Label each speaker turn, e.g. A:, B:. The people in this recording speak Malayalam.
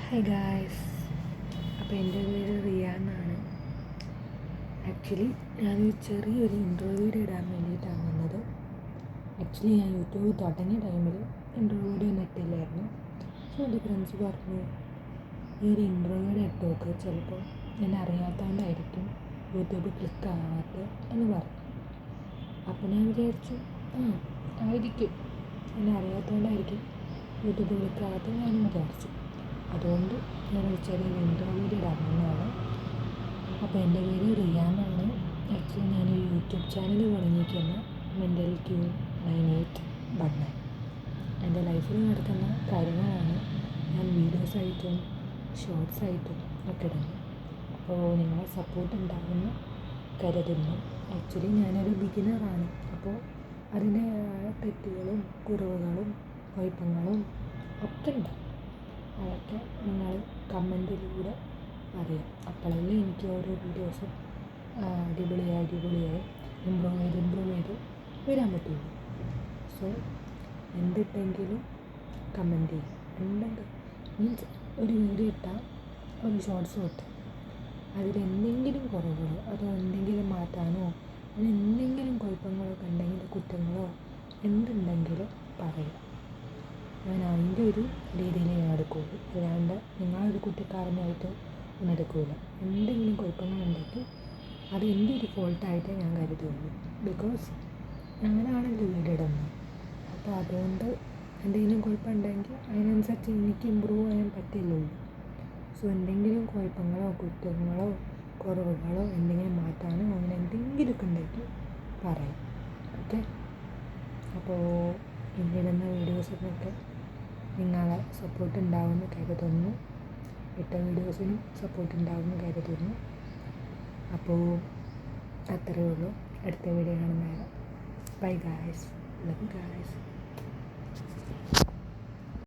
A: ഹായ് ഗായ്സ്, അപ്പോൾ എൻ്റെ പേര് റിയ എന്നാണ്. ആക്ച്വലി ഞാനൊരു ചെറിയൊരു ഇൻ്റർവ്യൂവിൽ ഇടാൻ വേണ്ടിയിട്ടാണ് വന്നത്. ആക്ച്വലി ഞാൻ യൂട്യൂബ് തുടങ്ങിയ ടൈമിൽ ഇൻ്റർവ്യൂവിൽ ഒന്നും ഇട്ടില്ലായിരുന്നു. സോ എൻ്റെ ഫ്രണ്ട്സ് പറഞ്ഞു, ഈ ഒരു ഇൻ്റർവ്യൂവിൽ ഇട്ടോക്ക്, ചിലപ്പോൾ എന്നെ അറിയാത്തതുകൊണ്ടായിരിക്കും യൂട്യൂബ് ക്ലിക്ക് ആവാത്തത് എന്ന് പറഞ്ഞു. അപ്പോൾ ഞാൻ വിചാരിച്ചു, ആയിരിക്കും, എന്നെ അറിയാത്തതുകൊണ്ടായിരിക്കും യൂട്യൂബ് ക്ലിക്ക് ആവാത്തത് ഞാനും വിചാരിച്ചു. അതുകൊണ്ട് ഞാനൊരു ചെറിയൊരു ഇൻ്റർവ്യൂവിൽ ഇടാമെന്നാണ്. അപ്പോൾ എൻ്റെ പേര് റിയ എന്നാണ്. ആക്ച്വലി ഞാനൊരു യൂട്യൂബ് ചാനൽ തുടങ്ങിയിരിക്കുന്ന മെൻ്റൽ ക്യൂ 9819. എൻ്റെ ലൈഫിൽ നടക്കുന്ന കാര്യങ്ങളാണ് ഞാൻ വീഡിയോസായിട്ടും ഷോർട്സായിട്ടും ഒക്കെ ഇടുന്നത്. അപ്പോൾ നിങ്ങളെ സപ്പോർട്ട് ഉണ്ടാകുമെന്ന് കരുതുന്നു. ആക്ച്വലി ഞാനൊരു ബിഗിനറാണ്. അപ്പോൾ അതിൻ്റെതായ തെറ്റുകളും കുറവുകളും കുഴപ്പങ്ങളും ഒക്കെ ഉണ്ടാകും. അതൊക്കെ നിങ്ങൾ കമൻറ്റിലൂടെ അറിയാം. അപ്പോഴല്ലേ എനിക്ക് ഓരോ വീഡിയോസും അടിപൊളിയായി ഇമ്പ്രൂവ് ചെയ്ത് വരാൻ പറ്റുള്ളൂ. സോ എന്തിട്ടെങ്കിലും കമൻറ്റ് ചെയ്യും. എന്തെങ്കിലും മീൻസ് ഒരു വീഡിയോ ഇട്ടാൽ ഒരു ഷോർട്സ് ഇട്ടാൽ അതിലെന്തെങ്കിലും കുറവുകളോ അതോ എന്തെങ്കിലും മാറ്റാനോ അങ്ങനെ എന്തെങ്കിലും കുഴപ്പങ്ങളൊക്കെ ഉണ്ടെങ്കിൽ കുറ്റങ്ങളോ എന്തുണ്ടെങ്കിലും പറയാം. ഞാൻ അതിൻ്റെ ഒരു രീതിയിൽ ഞാൻ എടുക്കുകയുള്ളൂ. അല്ലാണ്ട് നിങ്ങളൊരു കുറ്റക്കാരനായിട്ട് ഒന്നും എടുക്കില്ല. എന്തെങ്കിലും കുഴപ്പങ്ങളുണ്ടെങ്കിൽ അത് എൻ്റെ ഒരു ഫോൾട്ടായിട്ട് ഞാൻ കരുതുള്ളൂ. ബിക്കോസ് അങ്ങനെയാണല്ലോ വീഡിയോ ഇടുന്നത്. അപ്പോൾ അതുകൊണ്ട് എന്തെങ്കിലും കുഴപ്പമുണ്ടെങ്കിൽ അതിനനുസരിച്ച് എനിക്ക് ഇമ്പ്രൂവ് ചെയ്യാൻ പറ്റില്ലല്ലോ. സോ എന്തെങ്കിലും കുഴപ്പങ്ങളോ കുറ്റങ്ങളോ കുറവുകളോ എന്തെങ്കിലും മാറ്റാനോ അങ്ങനെ എന്തെങ്കിലുമൊക്കെ ഉണ്ടെങ്കിൽ പറയാം. ഓക്കെ, അപ്പോൾ ഇന്നിടുന്ന വീഡിയോസിനൊക്കെ നിങ്ങളെ സപ്പോർട്ട് ഉണ്ടാവുമെന്ന് കരുതുന്നു. ഇട്ട വീഡിയോസിനും സപ്പോർട്ട് ഉണ്ടാവുമെന്ന് കരുതുന്നു. അപ്പോൾ അത്രയേ ഉള്ളൂ. അടുത്ത വീഡിയോ കാണുന്നതാണ്. Bye guys, love guys.